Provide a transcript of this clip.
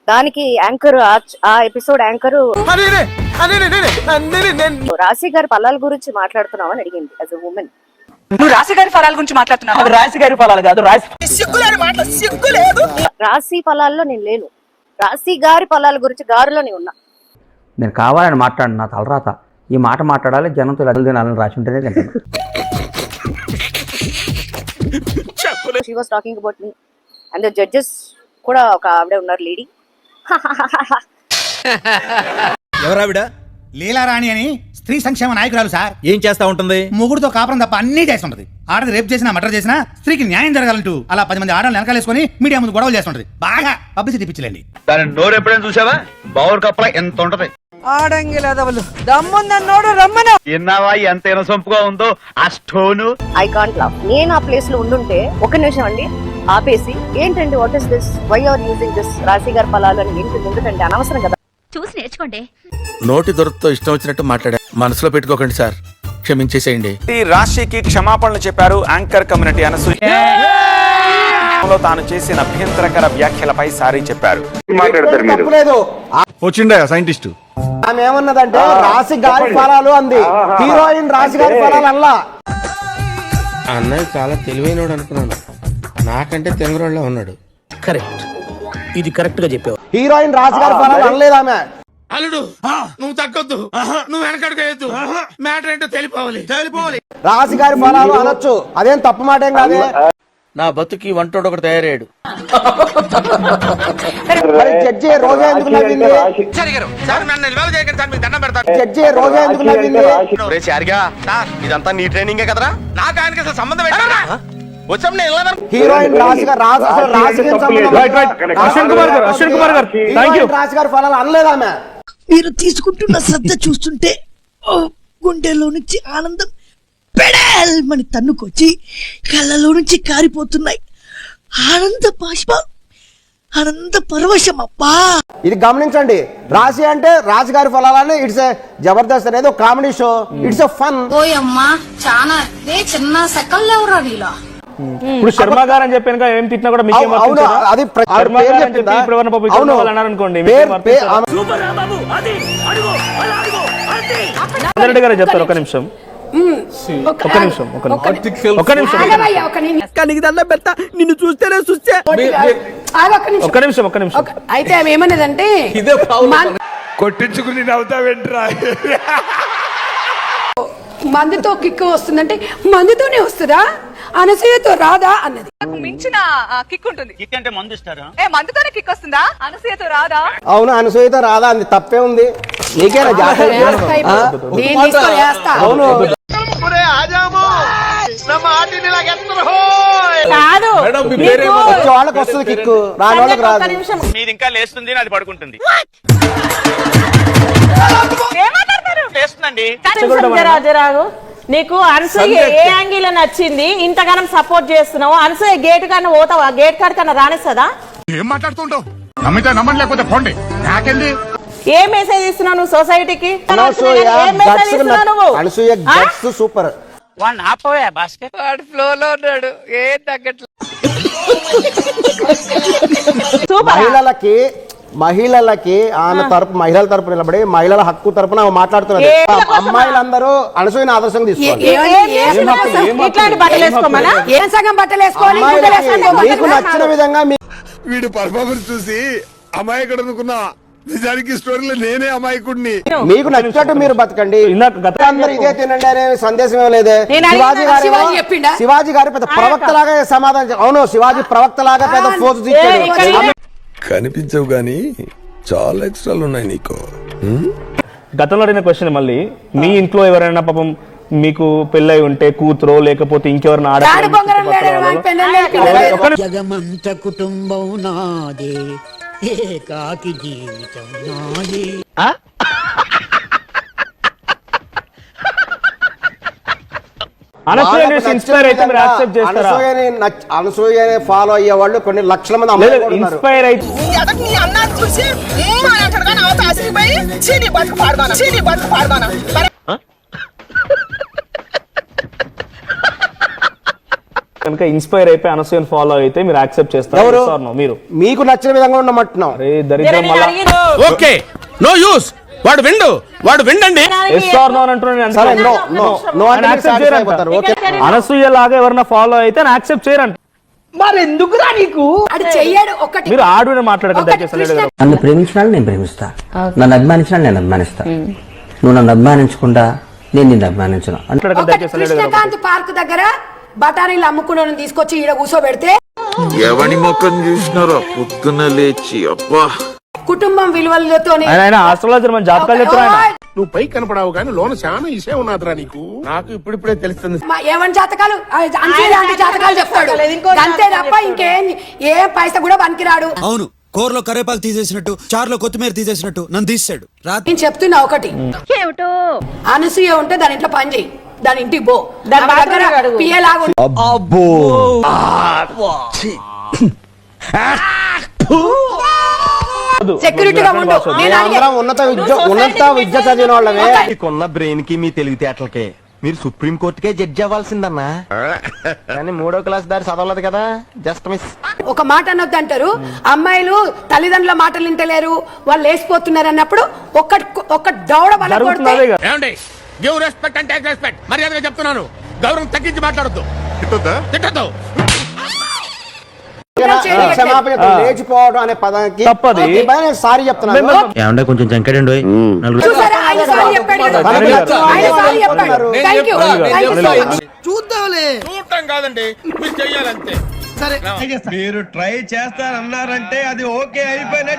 దానికి యాంకర్ ఆ episode anchor రాశి గారి ఫలాల గురించి మాట్లాడుతున్నావు అని అడిగింది యాజ్ ఎ ఉమెన్. నువ్వు రాశి గారి ఫలాల గురించి మాట్లాడుతున్నావు. రాశి గారి ఫలాలు కాదు, రాశి ఫలాల్లో నేను లేను. రాశి గారి ఫలాల గురించి గారులో నేను ఉన్నా. నేను కావాలని మాట్లాడు, నా తలరాత ఈ మాట మాట్లాడాలి, జనంతో ఎదురు తినాలని రాసి ఉంటేనే తింటాను. She was talking about me and the judges కూడా ఒక ఆవిడ ఉన్నారు లేడీ. ఎవరావిడ? లీలారాణి అని స్త్రీ సంక్షేమ నాయకురాలు సార్. ఏం చేస్తా ఉంటుంది? ముగ్గురుతో కాపురం తప్ప అన్ని చేస్తుంటది. ఆడది రేపు చేసినా మర్డర్ చేసినా స్త్రీకి న్యాయం జరగాలంటూ అలా 10 మంది ఆడవాళ్ళు వెనకాలేసుకుని మీడియా ముందు గొడవలు చేస్తుంటది. బాగా పబ్లిసిటీ పిచ్చిలేండి. దాని నోరు ఎప్పుడైనా చూసావా? బౌర్ కప్పల ఎంత ఉంటది. ఆడంగి లేదవలు దమ్ముందన్నోడు రమ్మను. ఎన్నావా ఎంత ఇనసొంపుగా ఉందో ఆ స్టోను. I can't love. నేను ఆ ప్లేస్ లో ఉండుంటే ఒక నిమిషం అండి ఆపేసి ఏంటండి what is this, why are using this రాశి గారి ఫలాలు అని ఏంటి ఎందుకంటే అనవసరం కదా. చూసి నేర్చుకోండి. నోటి దొరతో ఇష్టం వచ్చినట్టు మాట్లాడా, మనసులో పెట్టుకోకండి సార్, క్షమించేసేయండి. రాశికి క్షమాపణలు చెప్పారు యాంకర్ కమ్యూనిటీ అనసూయ. తాను చేసిన అభ్యంతరకర వ్యాఖ్యలపై సారీ చెప్పారు. వచ్చిండా సైంటిస్ట్? ఆమె ఏమన్నదంటే రాశి గారి ఫలాలు అంది, హీరోయిన్ రాశి గారి ఫలాలు అల్లా. అన్నయ్య చాలా తెలివైనడు అనుకున్నాను, నాకంటే తెలుగులో ఉన్నాడు. కరెక్ట్, ఇది కరెక్ట్ గా చెప్పావు. హీరోయిన్ రాశి గారి ఫలాలు అనలేదు ఆమె. అల్లుడు నువ్వు తగ్గొద్దు, నువ్వు వెనకడుకోవద్దు, మ్యాటర్ ఏంటో తెలిపోవాలి. రాశి గారి ఫలాలు అనొచ్చు, అదేం తప్పు మాట ఏం కాదే. నా బతుకి వంటోడు ఒకటి తయారయ్యాడు. జడ్జి రోజా ఎందుకు నవ్వింది? జడ్జి రోజా ఎందుకు నవ్వింది? ఇదంతా నీ ట్రైనింగే కదరా, నాకు ఆయనకి అసలు సంబంధం హీరోయిన్ రాశి గారి ఫలాలు అనలేదు ఆమె. మీరు తీసుకుంటున్న శ్రద్ధ చూస్తుంటే గుండెలో నుంచి ఆనందం పెడల్మని తన్నుకొచ్చి కళ్ళలో నుంచి కారిపోతున్నాయి. ఆనంద బాష్ప, ఆనంద పరవశం. అబ్బా, ఇది గమనించండి. రాశి అంటే రాశి గారి ఫలాలని ఇట్స్ ఏ జబర్దస్త్ అనేది ఒక comedy show, it's a fun. ఓయమ్మా చాలా చిన్న సెకల్లో ఎవరా నీలా. ఇప్పుడు శర్మ గారు అని చెప్పాను ఏం తిట్టినా కూడా మీకు అది గారు చెప్తారు. ఒక నిమిషం నిన్ను చూస్తేనే చూస్తే ఒక్క నిమిషం. అయితే ఆమె ఏమన్నదంటే కొట్టించుకుని నవ్వుతావేంట్రా? మందుతో కిక్ వస్తుందంటే మందుతోనే వస్తుందా, అనసూయతో రాదా అన్నది. మించిన కిక్ ఉంటుంది. కిక్ అంటే మందు ఇస్తారా? మందుతోనే కిక్ వస్తుందా, అనసూయతో రాదా? అవును, అనసూయతో రాదా అంది, తప్పే ఉంది. నీకేనా వాళ్ళకి వస్తుంది కిక్కు, రాని వాళ్ళకి రాదు. మీది ఇంకా లేస్తుంది, అది పడుకుంటుంది. రాజరాగు, నీకు అనసూయ ఏ యాంగిల్ నచ్చింది? ఇంతగానం సపోర్ట్ చేస్తున్నావు. అనసూయ గేట్ కన్నా పోతావా? గేట్ కాడ కన్నా రానిస్తుందా? ఏం మాట్లాడుతుంటావు? నమ్మితే నమ్మండి, లేకపోతే పోండి. నాకెళ్ళి ఏ మెసేజ్ ఇస్తున్నావు నువ్వు సొసైటీకి? అనసూయ సూపర్. వాడు ఫ్లో లో ఉన్నాడు, ఏ తగ్గట్లేదు. మహిళలకి ఆమె తరపు, మహిళల తరపు నిలబడి మహిళల హక్కు తరపున మాట్లాడుతున్నారు. అమ్మాయిలందరూ అనసూయని ఆదర్శంగా తీసుకోవాలి. మీకు నచ్చిన విధంగా వీడు పర్ఫార్మెన్స్ చూసి అమాయకుడు అనుకున్నా, నిజానికి స్టోరీలో నేనే అమాయకుడిని. మీకు నచ్చినట్టు మీరు బతకండి, అందరూ ఇదే తినండి అనే సందేశం ఏమలేదే. శివాజీ గారు పెద్ద ప్రవక్త లాగా సమాధానం. అవును, శివాజీ ప్రవక్త లాగా పెద్ద ఫోజు ఇచ్చాడు. కనిపించవు గానీ చాలా ఎక్స్ట్రాలు ఉన్నాయి నీకు. గతంలో అడిగిన క్వశ్చన్ మళ్ళీ, మీ ఇంట్లో ఎవరైనా పాపం మీకు పెళ్ళై ఉంటే కూతురో లేకపోతే ఇంకెవరైనా జగమంత కుటుంబం నాదే, ఏకాకి జీవితం నాదే. అనసూయని ఫాలో అయ్యే వాళ్ళు కొన్ని లక్షల మంది ఇన్స్పైర్ అయితే కనుక ఇన్స్పైర్ అయిపోయి అనసూయని ఫాలో అయితే మీరు యాక్సెప్ట్ చేస్తారు ఎవరు? Yes or no? మీరు మీకు నచ్చిన విధంగా ఉండమంటున్నాం. అరే దరిద్రం మళ్ళా ఓకే నో యూస్ వాడు విండండి ఎస్ ఆర్ నో అని అంటున్నాను. సరే నో నో నో అంటే ఆయన accept చేయరంట. అయిపోతారు. ఓకే అనసూయ లాగా ఎవరైనా ఫాలో అయితే యాక్సెప్ట్ చేయరంట. అది చెయ్యడు ఒకటి. మీరు ఆడు మాట్లాడకండి దయచేసి లేదు కదా. నన్ను ప్రేమించిన వాళ్ళు నేను ప్రేమిస్తా, నన్ను అభిమానించిన నేను అభిమానిస్తా. నువ్వు నన్ను అభిమానించకుండా నేను నిన్ను అభిమానించను. మాట్లాడకండి ఒకటి దయచేసి లేదు కదా. కృష్ణకాంత్ పార్క్ దగ్గర బఠానీలు అమ్ముకున్న తీసుకొచ్చి ఈడ కూర్చోబెడితే ఎవని మొక్కను చూసినారో పొద్దున్న లేచి అబ్బా కుటుంబం విలువలతో ఆయన ఆస్ట్రాలజర్ మన జాతకాలు చెప్తారు ఆయన. నువ్వు పై కనపడావు కానీ లోన చాలా ఇసే ఉన్నదిరా నీకు. నాకు ఇప్పుడిప్పుడే తెలుస్తుంది. ఏమని జాతకాలు అంతే జాతకాలు చెప్తాడు అంతే తప్ప ఇంకేం ఏ పైసా కూడా పనికిరాడు. అవును, కూరలో కరేపాకు తీసేసినట్టు, చారులో కొత్తిమీర తీసేసినట్టు నన్ను తీసాడు. నేను చెప్తున్నా ఒకటి, అనసూయ ఉంటే దాని ఇంట్లో పని చేయి, దాని ఇంటికి పో, దాని ఆమె దగ్గర బాత్రూంలో అడుగు. పిఏ లాగా ఉండు. సెక్యూరిటీగా ఉండు. నేను అడిగే- మేమందరం ఉన్నత విద్య చదివిన వాళ్ళమే. మీకున్న బ్రెయిన్ కి మీ తెలివితేటలకే మీరు సుప్రీం కోర్టుకే జడ్జి అవ్వాల్సిందన్నా కానీ 3వ క్లాస్ దారి చదవలేదు కదా, జస్ట్ మిస్. ఒక మాట అనొద్దు అంటారు, అమ్మాయిలు తల్లిదండ్రుల మాటలు వింటలేరు, వాళ్ళు లేచిపోతున్నారు అన్నప్పుడు ఒక్క దౌడ జరుగుతుంది అదే కదా. ఏమండి give respect and take respect. మర్యాదగా చెప్తున్నాను, గౌరవం తగ్గించి మాట్లాడొద్దు. తిట్టద్దు. క్షమాపణ లేచిపోవడం అనే పదానికి తప్పది. సారీ చెప్తున్నాను. ఏమంటే కొంచెం చంకడండి. చూసారా, ఆయన సారీ చెప్పాడు కదా. ఆయన సారీ చెప్పాడు. Thank you. Thank you so much. చూడటం కాదండి మీరు చెయ్యాలంతే. మీరు ట్రై చేస్తారన్నారంటే అది ఓకే అయిపోయినట్టు.